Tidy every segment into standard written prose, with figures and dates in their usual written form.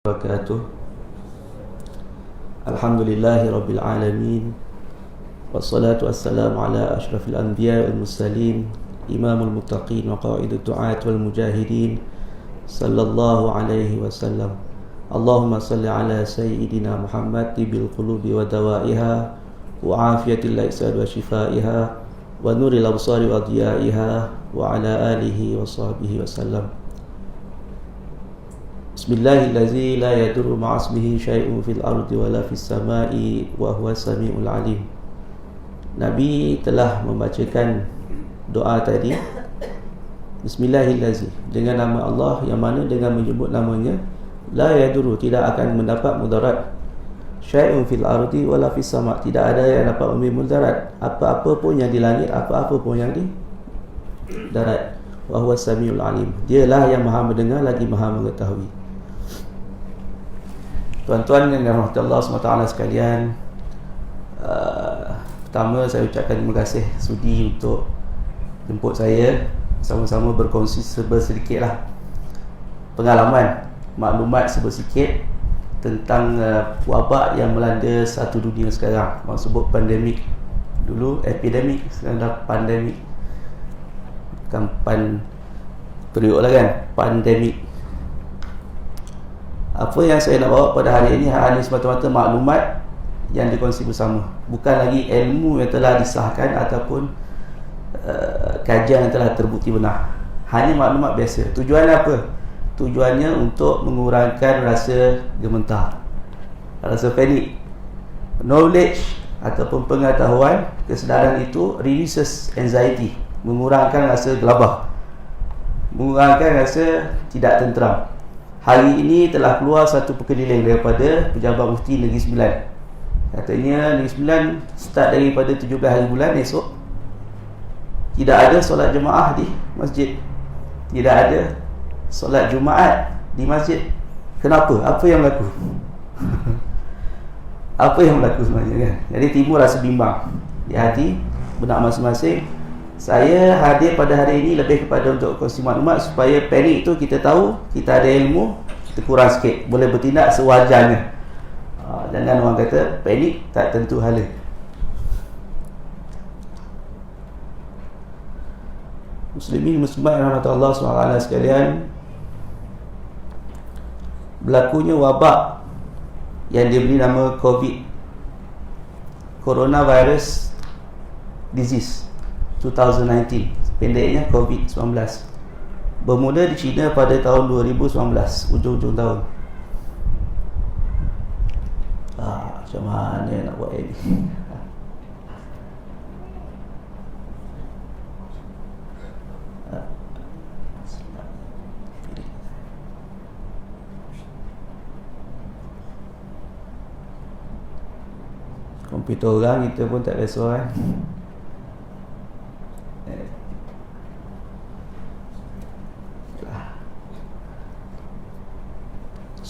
Wabarakatuh. Alhamdulillahi Rabbil Alamin. Wassalatu wassalamu ala ashrafil anbiya wal mursalin, imamul muttaqin wa qaidut du'at wal mujahidin, sallallahu alaihi wasallam. Allahumma salli ala sayyidina Muhammad tibil qulubi wa dawaiha wa afiyatil laisad wa shifaiha wa nuril absari wa diyaiha wa ala alihi wa sahbihi wasallam. Bismillahirrahmanirrahim. La yadurru ma'asmihi syai'un fil ardi wala fis sama'i wa huwa samiul alim. Nabi telah membacakan doa tadi, Bismillahirrahmanirrahim, dengan nama Allah yang mana dengan menyebut namanya la yadurru, tidak akan mendapat mudarat, syai'un fil ardi wala fis sama', tidak ada yang dapat memberi mudarat, apa-apa pun yang di langit, apa-apa pun yang di darat. Wa huwa samiul alim, dialah yang maha mendengar lagi maha mengetahui. Tuan-tuan yang dirahmati Allah SWT sekalian, pertama saya ucapkan terima kasih sudi untuk jemput saya, sama-sama berkongsi sedikitlah pengalaman, maklumat sedikit tentang wabak yang melanda satu dunia sekarang. Orang sebut pandemik, dulu epidemik, sekarang dah pandemik. Bukan periuk lah kan, pandemik. Apa yang saya nak bawa pada hari ini hanya semata-mata maklumat yang dikongsi bersama, bukan lagi ilmu yang telah disahkan ataupun kajian yang telah terbukti benar. Hanya maklumat biasa. Tujuannya apa? Tujuannya untuk mengurangkan rasa gementar, rasa panik. Knowledge ataupun pengetahuan, kesedaran itu reduces anxiety, mengurangkan rasa gelabah, mengurangkan rasa tidak tenteram. Hari ini telah keluar satu perkeliling daripada Pejabat Mufti Negeri Sembilan. Katanya Negeri Sembilan start daripada 17 hari bulan esok tidak ada solat jemaah di masjid, tidak ada solat Jumaat di masjid. Kenapa? Apa yang berlaku? Apa yang berlaku sebenarnya kan? Jadi timbul rasa bimbang di hati benak masing-masing. Saya hadir pada hari ini lebih kepada untuk kongsi maklumat supaya panik itu kita tahu, kita ada ilmu, kita kurang sikit, boleh bertindak sewajarnya. Jangan orang kata panik tak tentu hala. Muslimin muslimat yang rahmat Allah SWT sekalian, berlakunya wabak yang diberi nama COVID, Coronavirus Disease 2019, pendeknya COVID-19, bermula di China pada tahun 2019, ujung-ujung tahun. Macam mana nak buat ini? Komputer orang kita pun tak biasa kan.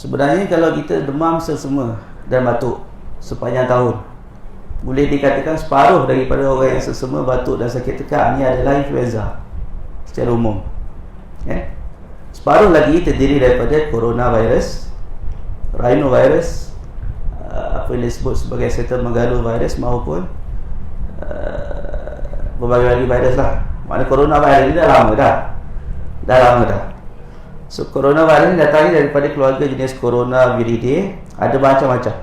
Sebenarnya kalau kita demam sesama dan batuk sepanjang tahun, boleh dikatakan separuh daripada orang yang sesama, batuk dan sakit tekak ni adalah influenza secara umum. Separuh lagi terdiri daripada coronavirus, rhinovirus, apa yang disebut sebagai cytomegalovirus, maupun berbagai virus lah. Maknanya coronavirus ni dah lama dah. So coronavirus datangnya daripada keluarga jenis Coronaviridae. Ada macam-macam.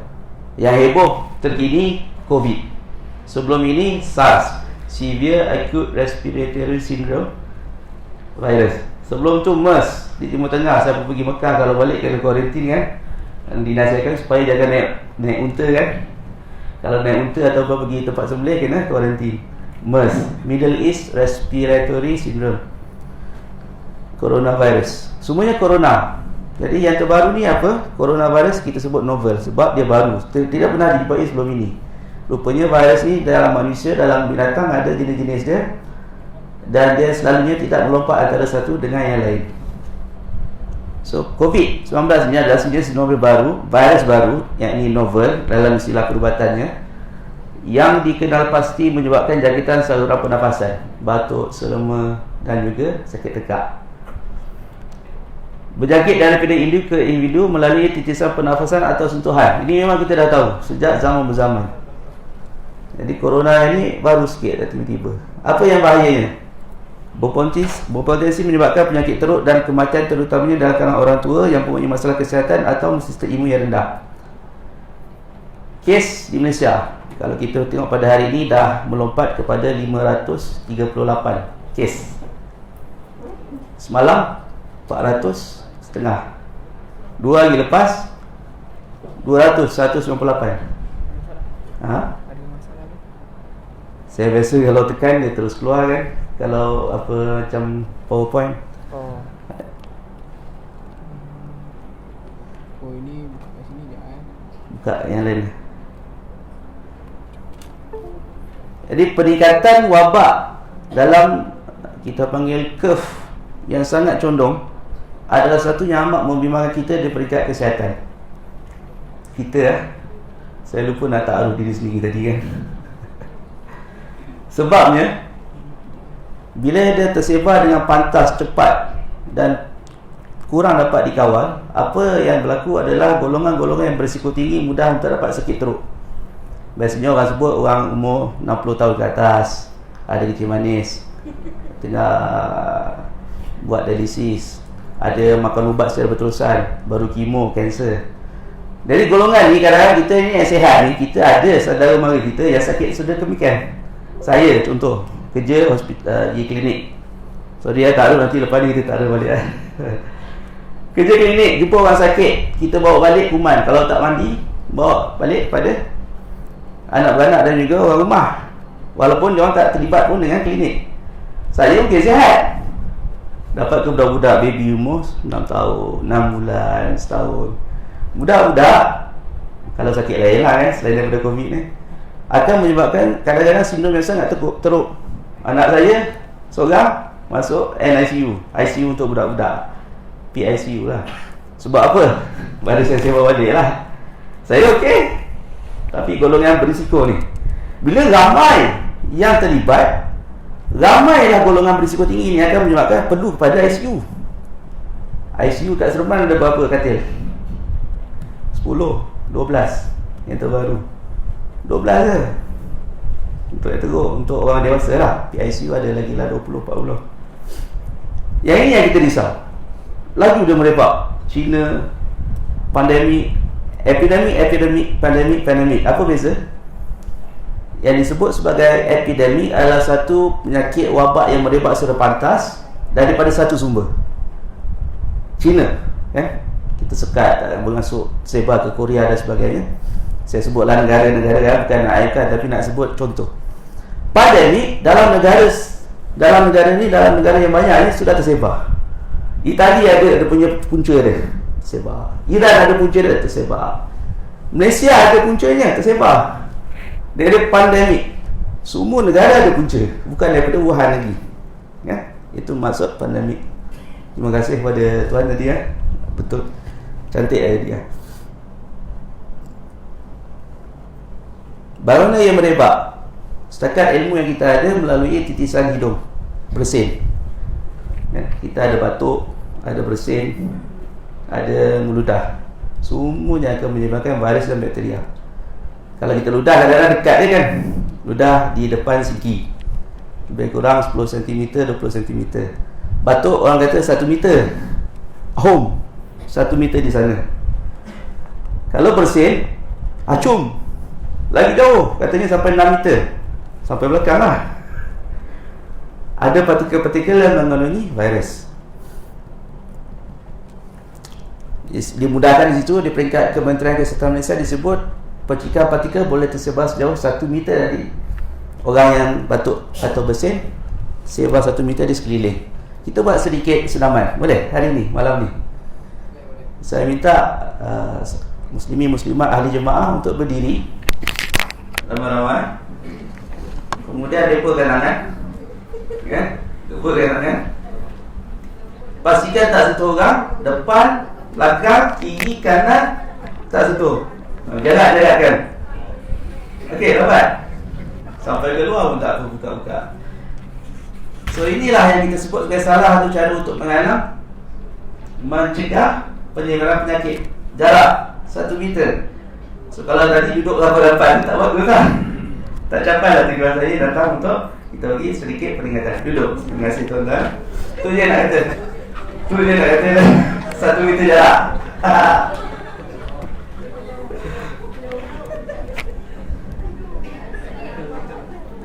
Yang heboh terkini COVID. Sebelum ini SARS, Severe Acute Respiratory Syndrome virus. Sebelum tu MERS di Timur Tengah. Siapa pergi Mekah kalau balik kena kuarantin kan, dinasihatkan supaya jangan naik unta kan. Kalau naik unta ataupun pergi tempat sembelih kena kuarantin. MERS, Middle East Respiratory Syndrome, coronavirus, semuanya corona. Jadi yang terbaru ni apa? Coronavirus kita sebut novel sebab dia baru, tidak pernah dijumpai sebelum ini. Rupanya virus ni dalam manusia, dalam binatang ada jenis-jenis dia, dan dia selalunya tidak melompat antara satu dengan yang lain. So COVID-19 ni adalah sejenis novel baru, virus baru, yakni novel dalam istilah perubatannya, yang dikenal pasti menyebabkan jangkitan saluran pernafasan, batuk, selema dan juga sakit tekak. Berjangkit daripada individu ke individu melalui titisan pernafasan atau sentuhan. Ini memang kita dah tahu sejak zaman berzaman. Jadi corona ini baru sikit dah tiba-tiba. Apa yang bahayanya? Berpotensi menyebabkan penyakit teruk dan kematian, terutamanya dalam kalangan orang tua yang mempunyai masalah kesihatan atau sistem imun yang rendah. Kes di Malaysia, kalau kita tengok pada hari ini dah melompat kepada 538 kes. Semalam 400 setengah. 2 hari lepas 198. Saya biasa kalau tekan dia terus keluar kan. Kalau apa macam PowerPoint. Ini buka kat sini je Buka yang lain. Jadi peningkatan wabak dalam kita panggil curve yang sangat condong adalah satu yang amat membimbangkan kita di peringkat kesihatan. Saya lupa nak taruh diri sendiri tadi kan. Sebabnya bila dia tersebar dengan pantas, cepat dan kurang dapat dikawal, apa yang berlaku adalah golongan-golongan yang berisiko tinggi mudah untuk dapat sakit teruk. Biasanya orang sebut orang umur 60 tahun ke atas, ada kencing manis, tengah buat dialisis, ada makan ubat secara berterusan, baru kemo, kanser. Dari golongan ni kadang-kadang kita ni yang sihat ni, kita ada saudara mara kita yang sakit sudah demikian. Saya contoh kerja hospital, di klinik. Sorry tak ada, nanti lepas ni kita tak ada balik kerja klinik, jumpa orang sakit, kita bawa balik kuman. Kalau tak mandi, bawa balik pada anak beranak dan juga orang rumah, walaupun dia orang tak terlibat pun dengan klinik. Saya mungkin sihat, dapat ke budak-budak baby umur 6 tahun, 6 bulan, setahun. Budak-budak kalau sakit lain lah kan, selain daripada COVID ni, akan menyebabkan kadang-kadang sindrom yang sangat teruk. Anak saya seorang masuk NICU, ICU untuk budak-budak, PICU lah. Sebab apa? Baru saya sewa balik lah. Saya okey, tapi golongan berisiko ni, bila ramai yang terlibat, ramailah golongan berisiko tinggi ni akan menyebabkan perlu kepada ICU. ICU kat Seremban ada berapa katil? 10, 12 yang terbaru, 12 je untuk yang teruk. Untuk orang dewasa lah, PICU ada lagi lah 20, 40. Yang ini yang kita risau. Laju dia merebak. China, pandemik, pandemik. Apa beza? Yang disebut sebagai epidemik adalah satu penyakit wabak yang merebak secara pantas daripada satu sumber. China, kita sekat mengasuh sebar ke Korea dan sebagainya. Saya sebutlah negara-negara, bukan nak ayatkan, tapi nak sebut contoh. Pandemik dalam negara yang banyak ni sudah tersebar. Itali ada punya punca dia, tersebar. Iran ada punca dia, tersebar. Malaysia ada puncanya, tersebar. Dia ada pandemik. Semua negara ada punca, bukan daripada Wuhan lagi. Itu maksud pandemik. Terima kasih kepada tuan tadi betul, cantik dia. Bagaimana yang merebak? Setakat ilmu yang kita ada melalui titisan hidung, bersin. Kita ada batuk, ada bersin, ada meludah. Semuanya akan menyebabkan virus dan bakteria. Kalau kita ludah kadang-kadang dekat dia kan, ludah di depan siki, lebih kurang 10 cm, 20 cm. Batuk orang kata 1 meter, home 1 meter di sana. Kalau bersin, acum lagi jauh, katanya sampai 6 meter, sampai belakang lah. Ada partikel-partikel yang mengandungi virus. Dimudahkan di situ, di peringkat Kementerian Kesihatan Malaysia disebut percikan partikel boleh tersebar sejauh 1 meter dari orang yang batuk atau bersin, sebar 1 meter di sekeliling. Kita buat sedikit senaman, boleh hari ni, malam ni. Saya minta muslimin muslimat ahli jemaah untuk berdiri ramai-ramai, kemudian leparkan tangan, leparkan tangan. Pastikan tak sentuh orang, depan, belakang, kiri, kanan, tak sentuh. Jarak-jarakkan. Okey, dapat. Sampai keluar pun tak buka-buka. So inilah yang kita sebut sebagai salah satu cara untuk menanam mencegah penyebaran penyakit. Jarak 1 meter. So kalau tadi duduk rapat-rapat tak bagus lah. Tak capai lah tujuan saya datang untuk kita bagi sedikit peringatan. Duduk. Terima kasih tuan-tuan. Tu je nak kata. 1 meter jarak.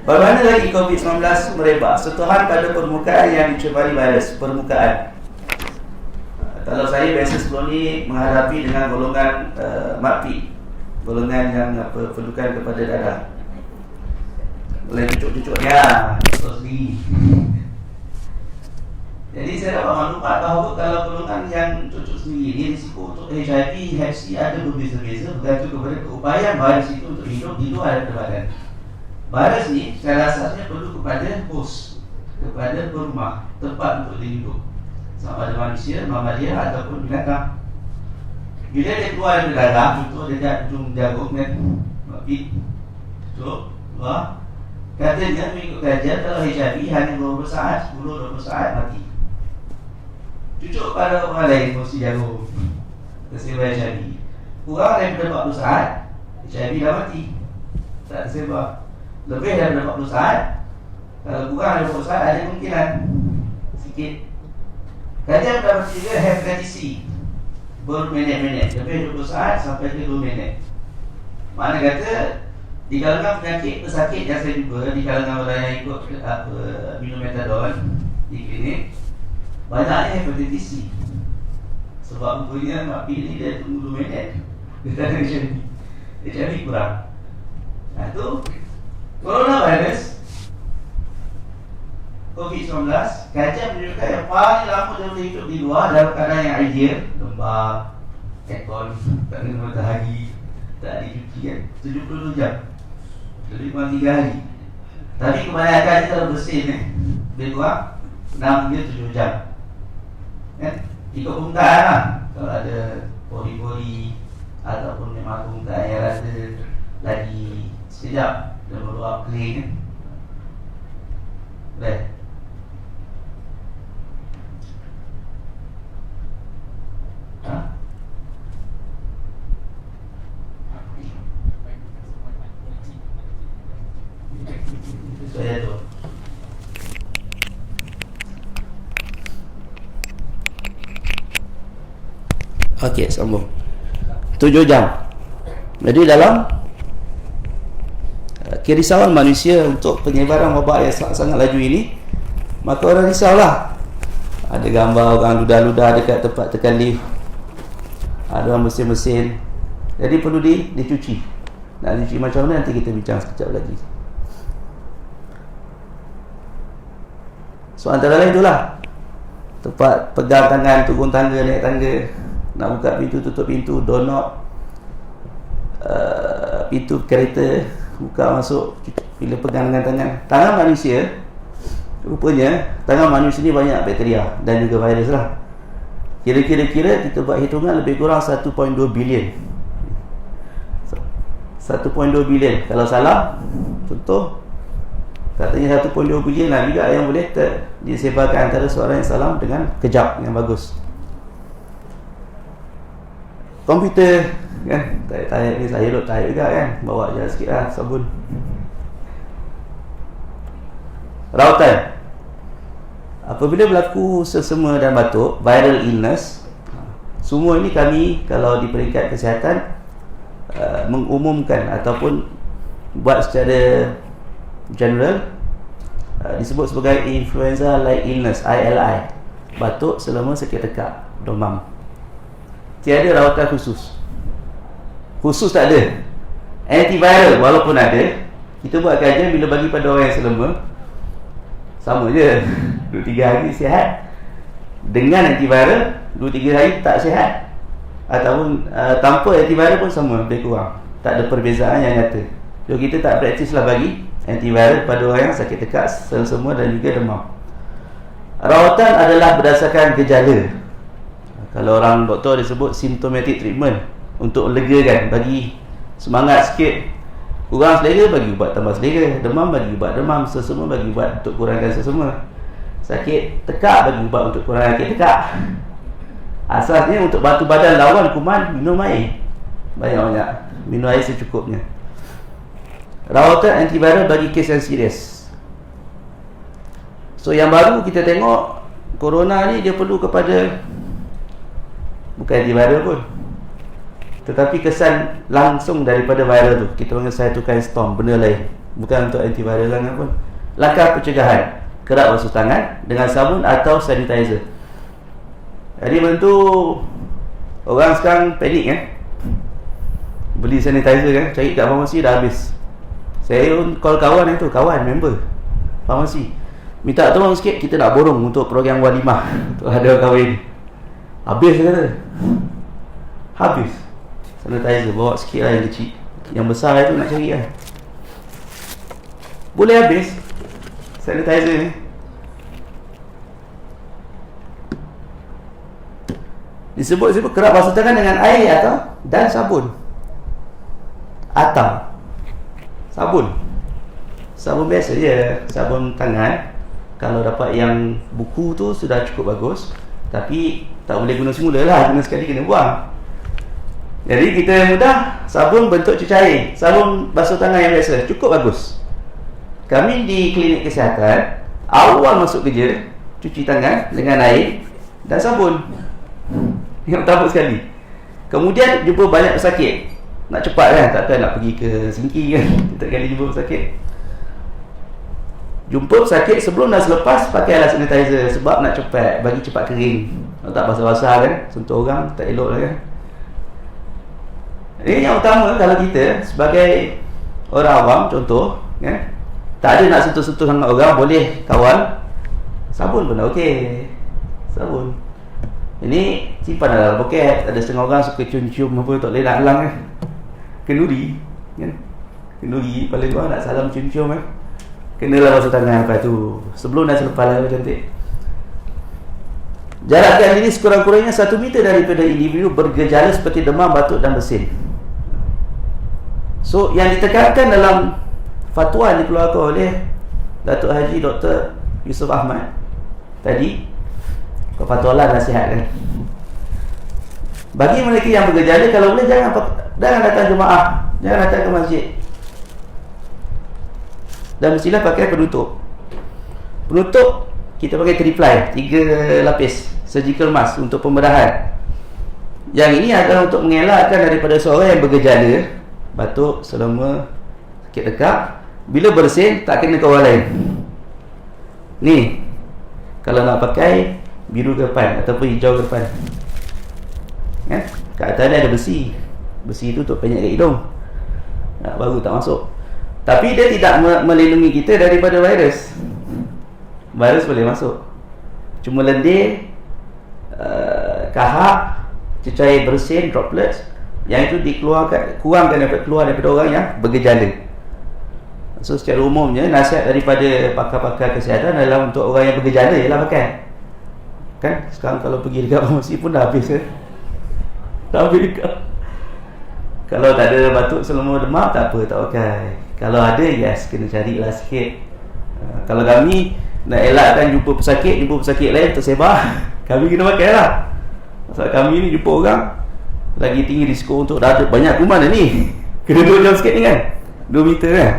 Bagaimana lagi COVID-19 merebak? Sentuhan pada permukaan yang dicemari virus. Permukaan. Kalau saya biasa sebelum ni menghadapi dengan golongan MAPI, golongan yang perlukan kepada darah. Boleh cucuk-cucuknya terus sendiri. Jadi saya dapat maklumat bahawa kalau golongan yang cucuk sendiri ni, risiko untuk HIV, Hep C ada berbeza-beza bergantung kepada keupayaan virus itu untuk hidup di luar daripada badan. Virus ni secara asasnya perlu kepada host, kepada rumah, tempat untuk dia hidup, sama ada manusia, mamalia ataupun binatang. Bila dia keluar dari darah, contoh dia kat hujung jagung kan, mati, tutup, keluar. Katanya mengikut kajian kalau HIV hanya 20 saat, 10-20 saat mati. Cucuk pada orang lain mesti jagung tersebar HIV. Kurang daripada 40 saat, HIV dah mati, tak tersebar. Lebih daripada 40 saat, kalau kurang daripada 40 saat ada kemungkinan sikit. Kajian dapat juga hepatitis C berminit-minit, lebih 20 saat sampai ke 2 minit. Makna kata di kalangan penyakit pesakit yang saya jumpa, di kalangan orang yang ikut minum metadon di klinik, banyaknya hepatitis C. Sebab rupanya MAPI ni dia tunggu 2 minit, dia tak ada HIV kurang. Nah tu coronavirus COVID-19, kajian menunjukkan yang paling lama dia boleh hidup di luar dalam keadaan yang ideal, lembab, aircon, tak kena matahari, tak dicuci kan, 72 jam, lebih kurang 3 hari. Tapi kebanyakan dia kalau bersih ni, lebih kurang 6 hingga 7 jam kan? Ikut permukaan lah. Kalau ada pori-pori ataupun memang permukaan yang rasa lagi sekejap dan meluap kering kan, boleh. Saya tu okey, sambung 7 jam. Jadi dalam kerisauan manusia untuk penyebaran wabak yang sangat laju ini, maka orang risaulah. Ada gambar orang ludah-ludah dekat tempat tekan lift, ada orang mesin-mesin. Jadi perlu dicuci. Nak dicuci macam mana nanti kita bincang sekejap lagi. So antara lain itulah, tempat pegang tangan, turun tangga, naik tangga, nak buka pintu, tutup pintu, doorknob, pintu kereta, buka masuk, bila pegang dengan tangan manusia, rupanya tangan manusia ni banyak bakteria dan juga virus lah. Kira-kira kita buat hitungan lebih kurang 1.2 bilion. 1.2 bilion. Kalau salah, contoh katanya 1.2 bilion lah juga yang boleh disebarkan antara seorang yang salam dengan kejap yang bagus. Komputer kan, tayar ni saya duduk tayar juga kan, bawa je sikit lah sabun. Rawatan. Apabila berlaku sesama dan batuk, viral illness, semua ini kami kalau di peringkat kesihatan mengumumkan ataupun buat secara general, disebut sebagai influenza like illness, ILI, batuk selama sakit tekak, demam. Tiada rawatan khusus tak ada. Antiviral walaupun ada, kita buat kajian bila bagi pada orang yang selema, sama je 2-3 hari sihat dengan antiviral, 2-3 hari tak sihat, ataupun tanpa antiviral pun sama, lebih kurang, tak ada perbezaan yang nyata. So kita tak praktis lah bagi antiviral pada orang yang sakit tekak, semua dan juga demam. Rawatan adalah berdasarkan gejala. Kalau orang doktor dia sebut symptomatic treatment, untuk legakan, bagi semangat sikit. Kurang selera, bagi ubat tambah selera. Demam, bagi ubat demam. Sesama, bagi ubat untuk kurangkan sesama. Sakit tekak, bagi ubat untuk kurangkan sakit tekak. Asasnya untuk batu badan lawan kuman, minum air banyak-banyak, minum air secukupnya. Rawatan antiviral bagi kes yang serius. So yang baru kita tengok corona ni dia perlu kepada bukan antiviral pun, tetapi kesan langsung daripada viral tu. Kita panggil cytokine storm, benda lain, bukan untuk antiviral sangat pun. Langkah pencegahan: kerap basuh tangan dengan sabun atau sanitizer. Jadi bentu orang sekarang panik beli sanitizer kan, cari kat farmasi dah habis. Saya pun call kawan itu, kawan member farmasi, minta tolong sikit, kita nak borong untuk program walimah untuk ada kahwin. Habis dia kata, habis sanitizer, bawa sikit lah yang kecil. Yang besar itu nak cari kan, boleh habis sanitizer ni. Disebut kerap basuh tangan dengan air dan sabun. Atau sabun biasa je, sabun tangan. Kalau dapat yang buku tu sudah cukup bagus, tapi tak boleh guna semula lah, guna sekali kena buang. Jadi kita mudah, sabun bentuk cecair, sabun basuh tangan yang biasa cukup bagus. Kami di klinik kesihatan, awal masuk kerja, cuci tangan dengan air dan sabun. Yang pertama sekali. Kemudian jumpa banyak pesakit, nak cepat kan, takkan nak pergi ke Singki kan, setiap kali jumpa pesakit. Jumpa pesakit sebelum dan selepas, pakailah sanitizer sebab nak cepat, bagi cepat kering. Kalau tak basah-basah kan, sentuh orang tak elok lah kan. Ini yang utama. Kalau kita sebagai orang awam contoh kan, tak ada nak sentuh-sentuh sangat orang, boleh kawal, sabun pun dah okey. Sabun ini simpan dalam poket. Ada setengah orang suka cium-cium apa, tak boleh nak halang kan, kenduri kan, kenduri paling bawah nak salam cium-cium kan, kenalah basuh tangan lepas tu, sebelum dan selepas lah, cantik. Jarakkan diri sekurang-kurangnya 1 meter daripada individu bergejala seperti demam, batuk dan bersin. So yang ditekankan dalam fatwa yang dikeluarkan oleh Datuk Haji Dr. Yusof Ahmad tadi, fatwa lah, nasihat kan, bagi mereka yang bergejala, kalau boleh jangan datang jemaah, jangan datang ke masjid, dan mestilah pakai penutup. Penutup kita pakai triply, 3 lapis surgical mask untuk pembedahan. Yang ini adalah untuk mengelakkan daripada seorang yang bergejala batuk selama sakit tekak, bila bersin tak kena ke orang lain. Ni kalau nak pakai biru ke depan ataupun hijau ke depan kan, kat atas ni ada besi. Besi tu untuk penyek kat hidung, baru tak masuk. Tapi dia tidak melindungi kita daripada virus. Virus boleh masuk, cuma lendir, kahak, cecair bersin, droplets, yang itu dikeluarkan, kurangkan dapat keluar daripada orang yang bergejala. So secara umumnya nasihat daripada pakar-pakar kesihatan adalah untuk orang yang bergejala ialah pakai kan. Sekarang kalau pergi dekat farmasi pun dah habis kan, dah habis dekat. Kalau tak ada batuk selama demam, tak apa, tak pakai. Kalau ada, yes, kena carilah sikit. Kalau kami nak elakkan jumpa pesakit lain tersebar, kami kena pakai lah. Sebab kami ni jumpa orang, lagi tinggi risiko untuk dah ada banyak kuman ni, kena 2 jam sikit ni kan, 2 meter kan.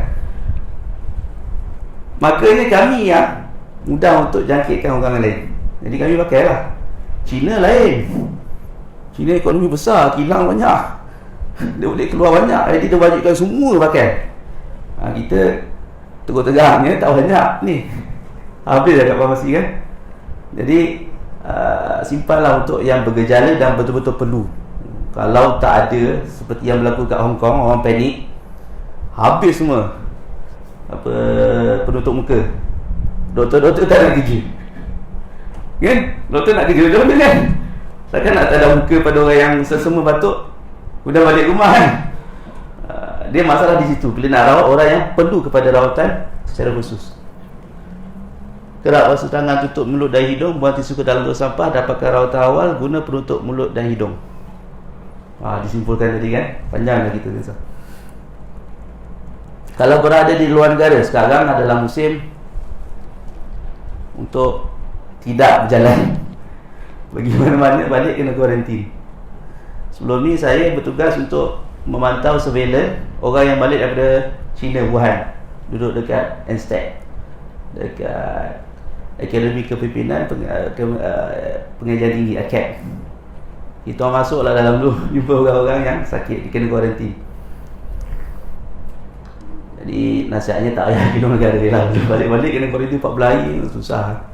Makanya kami yang mudah untuk jangkitkan orang lain, jadi kami pakailah. China lain, China ekonomi besar, kilang banyak, dia boleh keluar banyak, jadi dia wajibkan semua pakai. Kita terus terang tak banyak ni, habis dah kat farmasi kan. Jadi simpanlah untuk yang bergejala dan betul-betul perlu. Kalau tak ada seperti yang berlaku kat Hong Kong, orang panik, habis semua penutup muka. Doktor-doktor tak nak kerja kan? Doktor nak kerja betul kan? Takkan nak tanda muka pada orang yang sesama batuk udah balik rumah kan? Dia masalah di situ. Bila nak rawat orang yang perlu kepada rawatan secara khusus. Kerap basuh tangan, tutup mulut dan hidung, buang tisu ke dalam tong sampah, dapatkan rawatan awal, guna penutup mulut dan hidung. Disimpulkan tadi kan, panjang lagi tu. Kalau berada di luar negara, sekarang adalah musim untuk tidak berjalan. Pergi mana-mana balik kena kuarantin. Sebelum ni saya bertugas untuk memantau surveillance orang yang balik daripada China, Wuhan, duduk dekat NSTEC, dekat Akademi Kepimpinan Pengajian Tinggi, AKAP. Kita orang masuklah dalam tu, jumpa orang-orang yang sakit, kena kuarantin. Jadi nasihatnya tak payah pergi negara lah. Balik-balik kena kuarantin 14 hari, susah.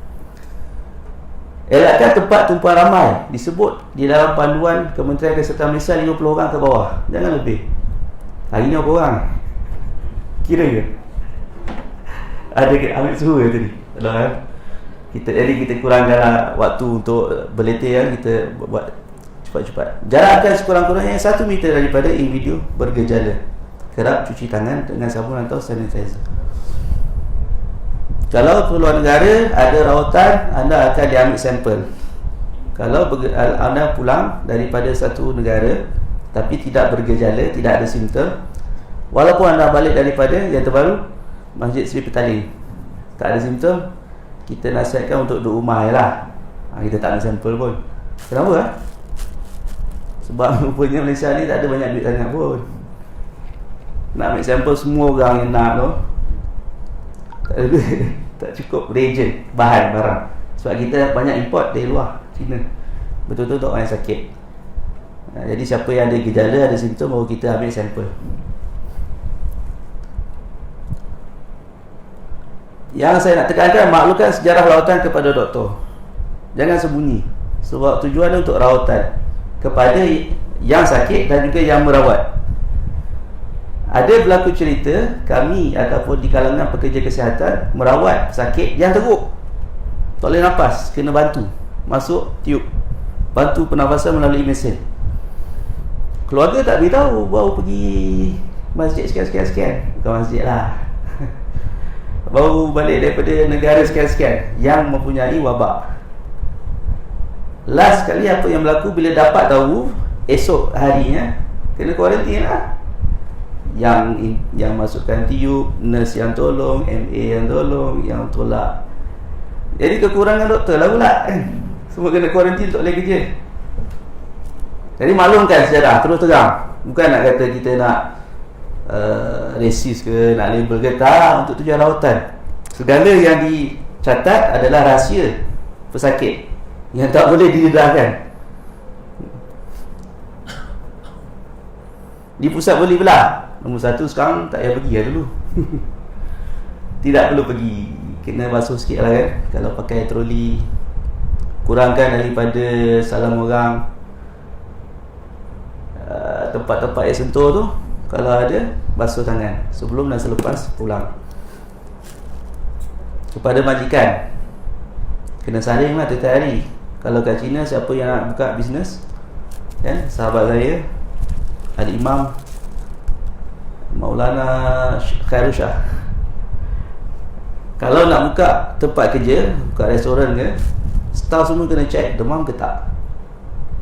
Elakkan tempat tumpuan ramai. Disebut di dalam panduan Kementerian Kesihatan Malaysia 50 orang ke bawah, jangan lebih. Hari ni berapa orang? Kira ke? Ada ke ambil suhu ke tadi? Tak kan? Kita kurangkan waktu untuk berletih ya. Kita buat cepat-cepat. Jarakkan sekurang-kurangnya 1 meter daripada individu bergejala. Kerap cuci tangan dengan sabun atau sanitizer. Kalau keluar negara ada rawatan, anda akan diambil sampel. Kalau anda pulang daripada satu negara tapi tidak bergejala, tidak ada simptom, walaupun anda balik daripada yang terbaru Masjid Seri Petaling, tak ada simptom, kita nasihatkan untuk duduk rumah je lah. Kita tak ambil sampel pun. Kenapa? Sebab rupanya Malaysia ni tak ada banyak duit sangat pun. Nak ambil sampel semua orang yang nak tu, tak ada duit. Tak cukup reagent, bahan, barang. Sebab kita banyak import dari luar China, betul-betul untuk orang yang sakit. Jadi siapa yang ada gejala, ada simptom, baru kita ambil sampel. Yang saya nak tekankan, maklumkan sejarah rawatan kepada doktor. Jangan sembunyi. Sebab tujuannya untuk rawatan kepada yang sakit dan juga yang merawat. Ada berlaku cerita kami ataupun di kalangan pekerja kesihatan merawat sakit yang teruk, tak boleh nafas, kena bantu masuk tiub, bantu pernafasan melalui mesin. Keluarga tak beritahu, baru pergi masjid sekian-sekian, bukan masjid lah baru balik daripada negara sekian-sekian yang mempunyai wabak. Last kali apa yang berlaku, bila dapat tahu, esok harinya kena kuarantin lah. Yang masukkan tiub, nurse yang tolong, MA yang tolong, yang tolak. Jadi kekurangan doktor lah pula kan. Semua kena kuarantin, tak boleh kerja. Jadi maklumkan sejarah, terus terang. Bukan nak kata kita nak resis ke, nak label ke, tak, untuk tujuan rawatan. Segala yang dicatat adalah rahsia pesakit yang tak boleh didedahkan. Di pusat beli belah nombor 1 sekarang tak payah pergi lah dulu. Tidak perlu pergi, kena basuh sikit lah kan. Kalau pakai troli, kurangkan daripada salam orang. Tempat-tempat yang sentuh tu, kalau ada, basuh tangan sebelum dan selepas pulang. Kepada majikan, kena saring lah tiap hari. Kalau kat China, siapa yang nak buka bisnes kan, sahabat saya Al-Imam Maulana Khairul Shah, kalau nak buka tempat kerja, buka restoran ke, staff semua kena check demam ke tak,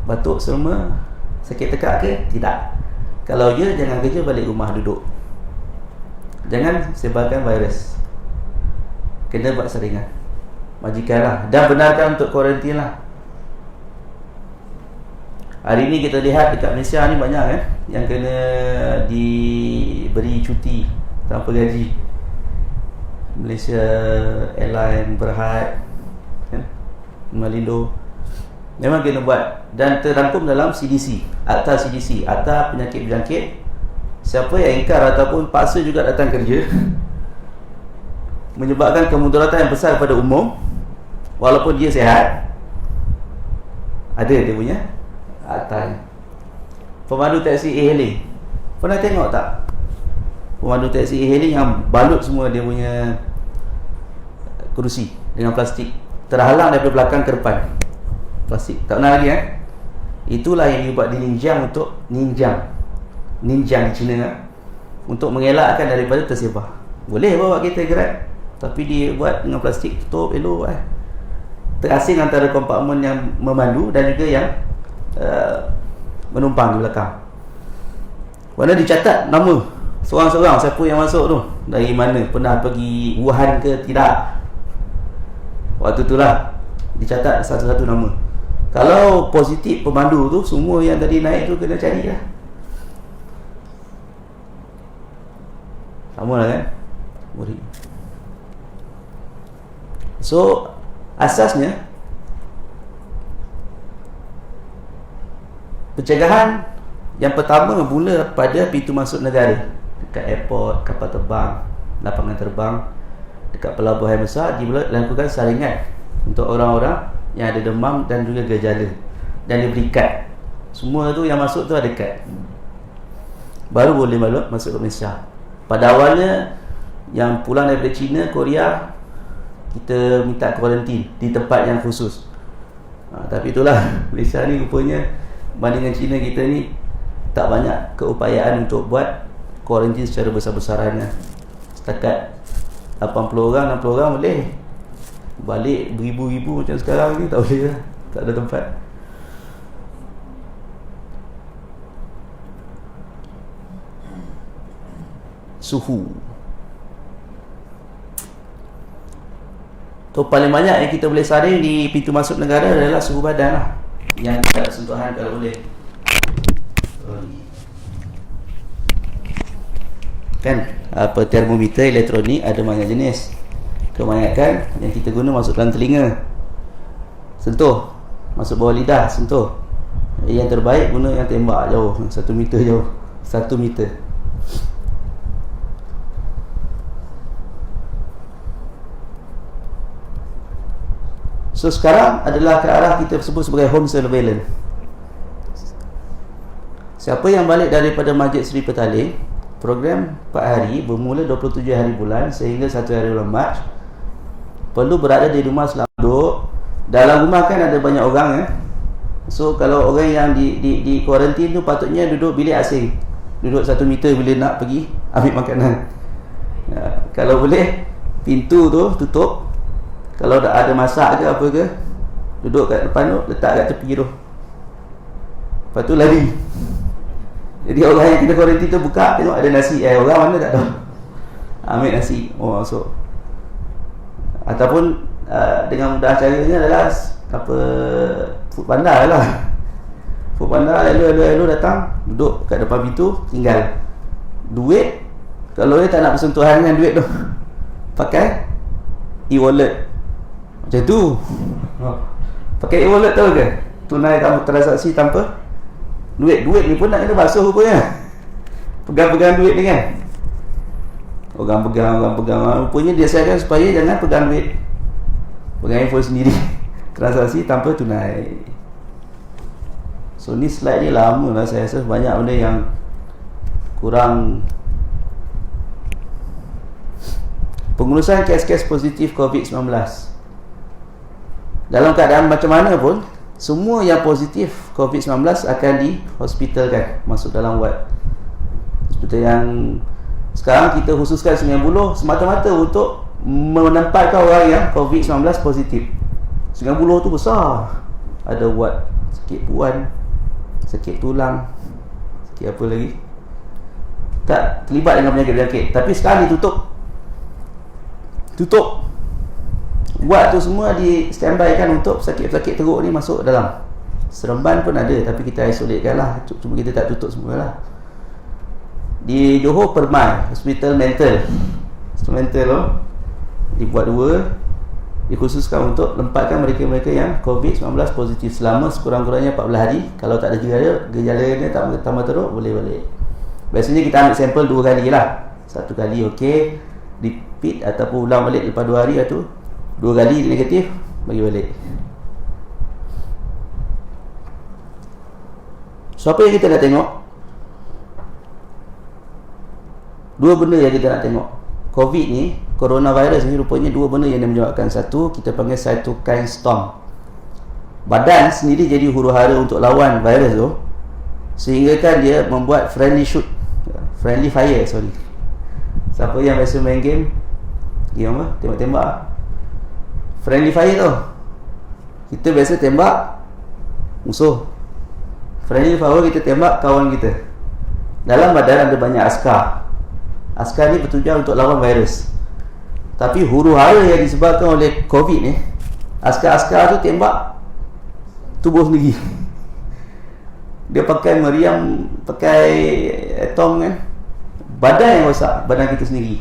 batuk semua, sakit tekak ke tidak. Kalau ya, jangan kerja, balik rumah duduk, jangan sebarkan virus. Kena buat saringan, majikan lah, dan benarkan untuk kuarantin lah. Hari ni kita lihat dekat Malaysia ni banyak kan yang kena diberi cuti tanpa gaji. Malaysia Airline, Berhad kan, Malindo, memang kena buat dan terangkum dalam CDC, Akta CDC, Akta Penyakit-Penyakit. Siapa yang ingkar ataupun paksa juga datang kerja menyebabkan kemudaratan yang besar kepada umum, walaupun dia sihat, ada dia punya aktanya. Pemandu taksi e-hailing, pernah tengok tak pemandu taksi e-hailing yang balut semua dia punya kerusi dengan plastik, terhalang daripada belakang ke depan, plastik, tak pernah lagi kan? Itulah yang dibuat di Ninjang untuk Ninjang di China, untuk mengelakkan daripada tersebar. Boleh bawa kereta Grab, tapi dia buat dengan plastik, tutup elok terasing antara kompartmen yang memandu dan juga yang menumpang di belakang. Mana dicatat nama seorang-seorang, siapa yang masuk tu, dari mana, pernah pergi Wuhan ke tidak. Waktu itulah dicatat satu-satu nama. Kalau positif pemandu tu, semua yang tadi naik tu kena cari lah. Sama lah kan. So asasnya pencegahan yang pertama mula pada pintu masuk negara, dekat airport, kapal terbang, lapangan terbang, dekat pelabuhan besar dilakukan saringan untuk orang-orang yang ada demam dan juga gejala, dan diberi kad. Semua tu yang masuk tu ada kad, baru boleh masuk ke Malaysia. Pada awalnya yang pulang daripada China, Korea, kita minta kuarantin di tempat yang khusus. Tapi itulah, Malaysia ni rupanya bandingkan China, kita ni tak banyak keupayaan untuk buat kuarantin secara besar-besarannya. Setakat 80 orang, 60 orang boleh. Balik beribu-ribu macam sekarang ni tak boleh lah, tak ada tempat. Suhu tu paling banyak yang kita boleh saring di pintu masuk negara adalah suhu badan lah, yang tak ada sentuhan kalau boleh. Kan apa, termometer elektronik ada banyak jenis. Kebanyakan yang kita guna masuk dalam telinga, sentuh, masuk bawah lidah, sentuh. Yang terbaik guna yang tembak jauh, 1 meter jauh, 1 meter. So sekarang adalah ke arah kita sebut sebagai home surveillance. Siapa yang balik daripada Masjid Seri Petaling, program 4 hari bermula 27 hari bulan sehingga 1 hari bulan Mac, perlu berada di rumah selama duduk. Dalam rumah kan ada banyak orang So kalau orang yang di kuarantin tu patutnya duduk bilik asing, duduk 1 meter bila nak pergi ambil makanan. Kalau boleh pintu tu tutup. Kalau dah ada masak ke apa ke, duduk kat depan tu, letak kat tepi tu, lepas tu lari. Jadi orang yang kita kuarantin tu buka, tengok ada nasi, orang mana tak tahu, ambil nasi, masuk. Ataupun dengan mudah caranya adalah apa, Foodpanda lah. Foodpanda lalu datang, duduk kat depan pintu, tinggal. Duit, kalau dia tak nak bersentuhan dengan duit tu, pakai e-wallet macam tu. Pakai e-wallet tahu ke? Tunai tanpa transaksi, tanpa duit. Duit ni pun nak kena basuh rupanya. Pegang-pegang duit ni kan, orang pegang. Rupanya dia siapkan supaya jangan pegang duit, pegang handphone sendiri. Transaksi tanpa tunai. So ni slide ni lama lah, saya rasa banyak benda yang kurang. Pengurusan kes-kes positif COVID-19 dalam keadaan macam mana pun, semua yang positif COVID-19 akan dihospitalkan, masuk dalam ward. Seperti yang sekarang kita khususkan Sungai Buloh semata-mata untuk menempatkan orang yang COVID-19 positif. Sungai Buloh tu besar, ada ward sakit puan, sakit tulang, sakit apa lagi, tak terlibat dengan penyakit-penyakit. Tapi sekarang ditutup ward tu semua di standby kan untuk sakit-sakit teruk ni masuk dalam. Seremban pun ada, tapi kita isolatkan lah, cuma kita tak tutup semua lah. Di Johor Permai, hospital mental tu dibuat 2, dikhususkan untuk lempatkan mereka-mereka yang COVID-19 positif selama sekurang-kurangnya 14 hari. Kalau tak ada gejalanya tak tambah teruk, boleh balik. Biasanya kita ambil sampel 2 kali lah. 1 kali okey, repeat ataupun ulang balik lepas 2 hari tu, 2 kali negatif, bagi balik. So apa yang kita nak tengok? 2 benda yang kita nak tengok. COVID ni, coronavirus ni rupanya 2 benda yang dia menyebabkan. Satu, kita panggil cytokine storm. Badan sendiri jadi huru-hara untuk lawan virus tu, sehingga kan dia membuat friendly fire. Siapa yang biasa main game apa? Tembak-tembak. Friendly fire tu, kita biasa tembak musuh. Friendly fire kita tembak kawan kita. Dalam badan ada banyak askar. Askar ni bertujuan untuk lawan virus. Tapi huru-hara yang disebabkan oleh COVID ni, askar-askar tu tembak tubuh sendiri. Dia pakai meriam, pakai atom kan, badan yang rosak, badan kita sendiri.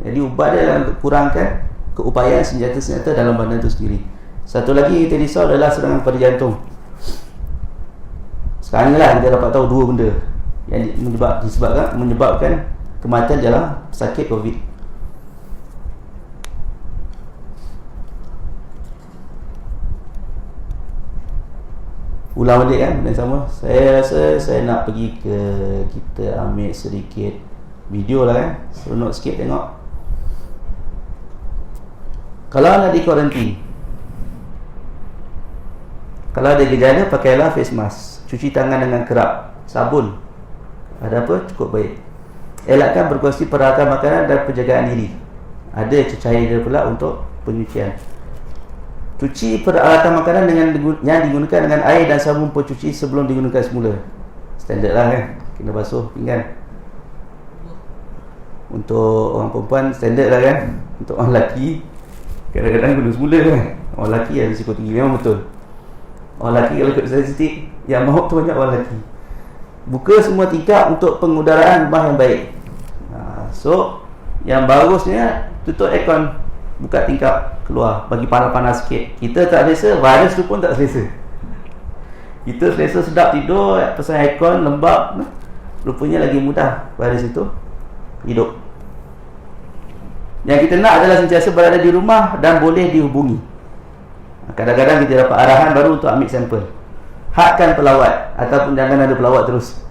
Jadi ubat dia adalah untuk kurangkan keupayaan senjata-senjata dalam badan itu sendiri. Satu lagi yang kita risau adalah serangan pada jantung. Sekarang ni lah kita dapat tahu dua benda yang menyebabkan kematian dalam sakit COVID. Ulang balik kan, benda sama. Saya rasa saya nak pergi ke, kita ambil sedikit video lah kan, seronok sikit tengok. Kalau nak di kuarantin, kalau ada gejala, pakailah face mask, cuci tangan dengan kerap, sabun, ada apa, cukup baik. Elakkan berkongsi peralatan makanan dan penjagaan diri. Ada cecair dia pula untuk penyucian. Cuci peralatan makanan yang digunakan dengan air dan sabun pencuci sebelum digunakan semula. Standard lah kan, kena basuh pinggan. Untuk orang perempuan standard lah kan. Untuk orang lelaki kadang-kadang guna semula kan. Orang lelaki ada risiko tinggi, memang betul. Orang lelaki kalau ikut statistik, yang maut tu banyak orang lelaki. Buka semua tingkap untuk pengudaraan bah yang baik. So yang bagusnya tutup aircon, buka tingkap keluar, bagi panas-panas sikit. Kita tak selesa, virus tu pun tak selesa. Kita selesa sedap tidur, pasal aircon lembab, rupanya lagi mudah virus itu hidup. Yang kita nak adalah sentiasa berada di rumah dan boleh dihubungi. Kadang-kadang kita dapat arahan baru untuk ambil sampel. Hadkan pelawat, ataupun jangan ada pelawat terus.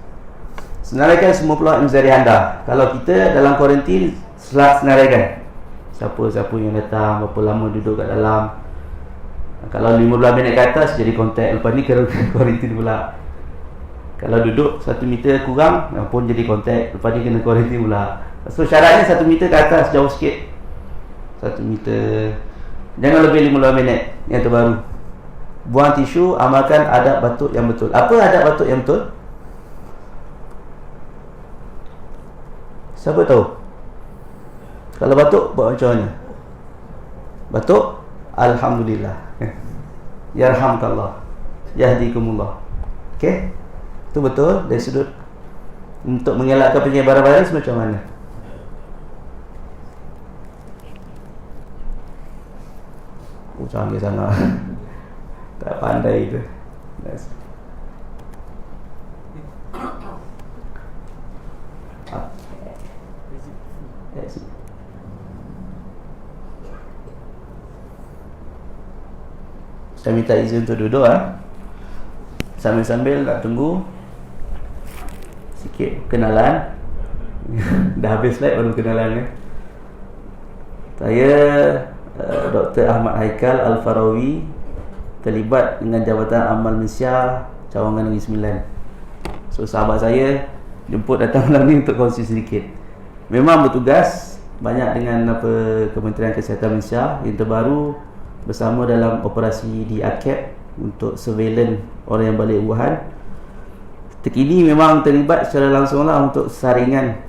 Senaraikan semua pelawat menzari anda. Kalau kita dalam kuarantin, senaraikan siapa-siapa yang datang, berapa lama duduk kat dalam. Kalau 15 minit ke atas, jadi kontak. Lepas ni kena kuarantin pula. Kalau duduk 1 meter kurang pun jadi kontak. Lepas ni kena kuarantin pula. So syaratnya 1 meter ke atas, jauh sikit. 1 meter. Jangan lebih 15 minit. Yang terbaru, buang tisu, amalkan adab batuk yang betul. Apa adab batuk yang betul? Siapa tahu? Kalau batuk, buat macam mana? Batuk, alhamdulillah, yarhamkallah, yahdikumullah. Okey? Itu betul. Dari sudut untuk mengelakkan penyebaran virus, macam mana? Canggih sangat. Tak pandai tu. Saya minta izin untuk duduk sambil-sambil nak tunggu sikit kenalan. Dah habis slide baru kenalan. Saya Dr. Ahmad Haikal Al-Farawi, terlibat dengan Jabatan Amal Malaysia Cawangan Negeri 9. So sahabat saya jemput datang malam ni untuk kongsi sedikit. Memang bertugas banyak dengan Kementerian Kesihatan Malaysia yang terbaru bersama dalam operasi di AKAP untuk surveillance orang yang balik Wuhan. Terkini memang terlibat secara langsung lah untuk saringan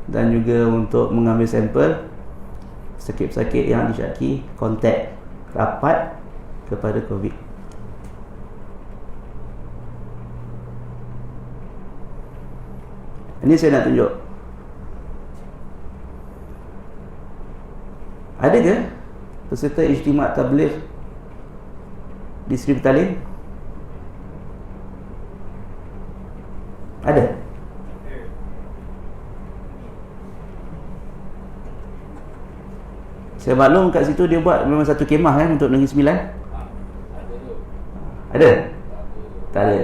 dan juga untuk mengambil sampel sakit-sakit yang disyaki kontak rapat kepada COVID. Ini saya nak tunjuk. Ada ke peserta ijtimak tabligh di Sri Petaling? Ada? Saya maklum kat situ dia buat memang satu kemah kan untuk Negeri Sembilan. Ada? Tak ada.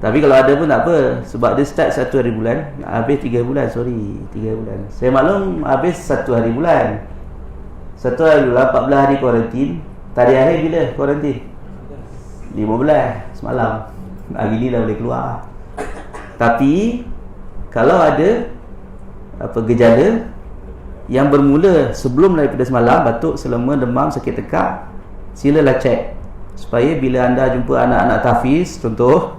Tapi kalau ada pun tak apa, sebab dia start 1 hari bulan, habis 3 bulan, 3 bulan. Saya maklum habis 1 hari bulan. 1 hari bulan, 14 hari kuarantin. Tarikh akhir bila kuarantin? 15 semalam. Hari ni dah boleh keluar. Tapi kalau ada gejala yang bermula sebelum daripada semalam, batuk, selema, demam, sakit tekak, silalah cek supaya bila anda jumpa anak-anak tahfiz, contoh,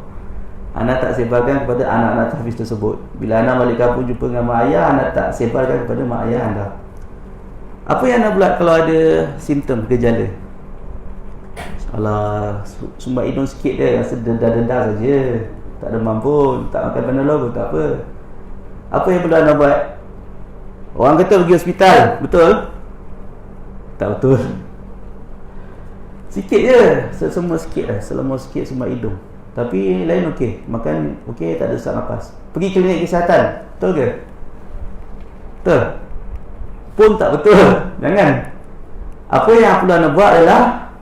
anda tak sebarkan kepada anak-anak tahfiz tersebut. Bila anda balik kampung jumpa dengan mak ayah, anda tak sebarkan kepada mak ayah anda. Apa yang anda buat kalau ada simptom, gejala? Alah, sumbat hidung sikit je, rasa dedah-dedah saja. Tak demam pun, tak makan Panadol pun tak apa. Apa yang perlu anda buat? Orang kata pergi hospital, betul? Tak betul. Sikit je, semua sikit lah, selama sikit sumbat hidung. Tapi lain okey, makan okey, tak ada sesak nafas. Pergi klinik kesihatan, betul ke? Betul? Pun tak betul. Jangan. Apa yang perlu anda buat adalah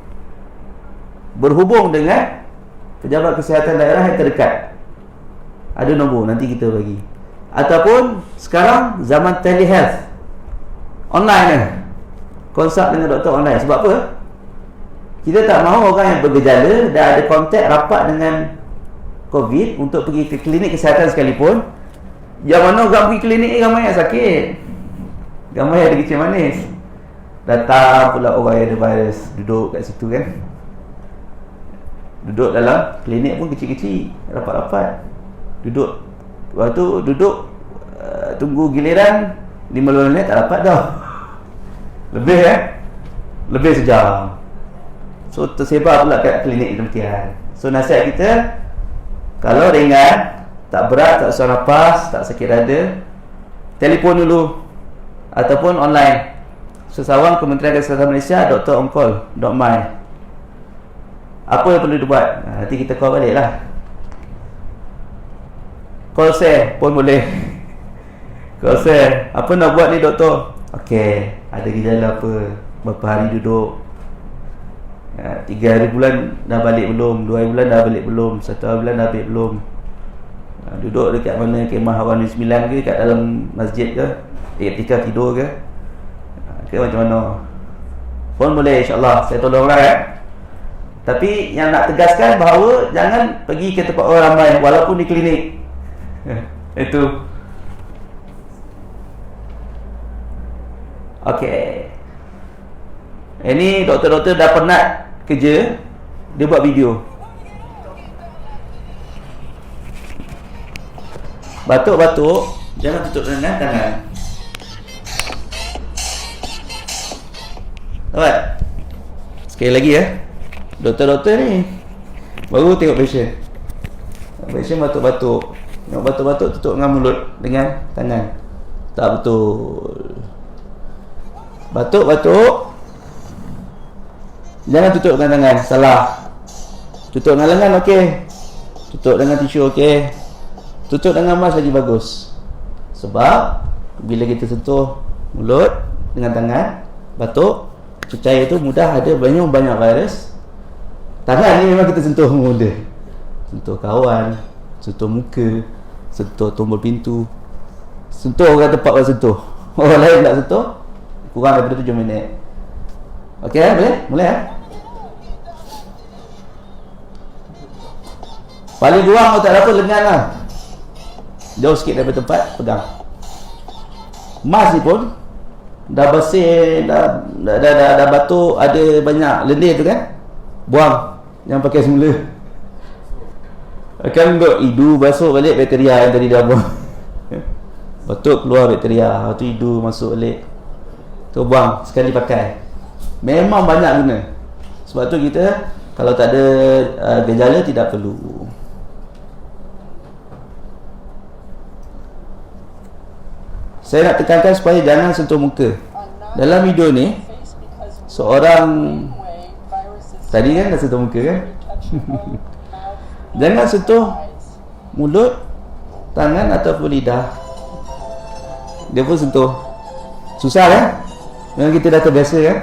berhubung dengan pejabat kesihatan daerah yang terdekat. Ada nombor, nanti kita bagi. Ataupun sekarang zaman telehealth, online kan, konsult dengan doktor online. Sebab apa? Kita tak mahu orang yang bergejala dan ada kontak rapat dengan COVID untuk pergi ke klinik kesihatan sekalipun. Yang mana orang pergi klinik ni ramai yang sakit, ramai yang ada kecil manis. Datang pula orang yang ada virus, duduk kat situ kan, duduk dalam klinik pun kecil-kecil, rapat-rapat, duduk. Lepas tu duduk tunggu giliran 15 minit tak dapat dah. Lebih lebih sejam. So tersebar pula kat klinik demikian. So nasihat kita, kalau ringan, tak berat, tak susah nafas, tak sakit dada, telefon dulu ataupun online. Sesawang Kementerian Kesihatan Malaysia, dr.on-call.my. Apa yang perlu dibuat? Nanti kita call balik lah. Call share pun boleh. Call share. Apa nak buat ni doktor? Okey, ada gejala apa? Berapa hari duduk? 3 hari bulan dah balik belum? 2 hari bulan dah balik belum? 1 hari bulan dah balik belum? Duduk dekat mana? Kemah Hawan 9 ke? Kat dalam masjid ke? Iktikaf tidur ke? Ke macam mana? Pun boleh, insyaAllah saya tolong lah Tapi yang nak tegaskan bahawa jangan pergi ke tempat orang ramai walaupun di klinik. Itu. Okey. Ini doktor-doktor dah penat kerja, dia buat video. Batuk-batuk, jangan tutup dengan tangan. Nampak? Sekali lagi doktor-doktor ni baru tengok patient. Patient batuk-batuk, tengok batuk-batuk tutup dengan mulut dengan tangan. Tak betul. Batuk-batuk jangan tutup dengan tangan, salah. Tutup dengan lengan okey. Tutup dengan tisu okey. Tutup dengan mask lagi bagus. Sebab bila kita sentuh mulut dengan tangan, batuk, cecair itu mudah ada banyak virus. Tangan ni memang kita sentuh mudah. Sentuh kawan, sentuh muka, sentuh tombol pintu, sentuh orang tempat orang sentuh. Orang lain tak sentuh kurang daripada 7 minit. Okey, boleh? Boleh Paling kurang kalau tak ada apa, lengan lah. Jauh sikit daripada tempat, pegang. Mask ni pun dah bersih, dah batuk, ada banyak lendir tu kan, buang, jangan pakai semula. Akan untuk hidu basuh balik bakteria yang tadi dah buang. Batuk keluar bakteria, lepas tu hidu masuk balik, tu buang, sekali pakai. Memang banyak guna. Sebab tu kita kalau tak ada gejala tidak perlu. Saya nak tekankan supaya jangan sentuh muka. Dalam video ni seorang tadi kan dah sentuh muka kan. Jangan sentuh mulut, tangan ataupun lidah. Dia pun sentuh. Susah kan? Memang kita dah terbiasa kan.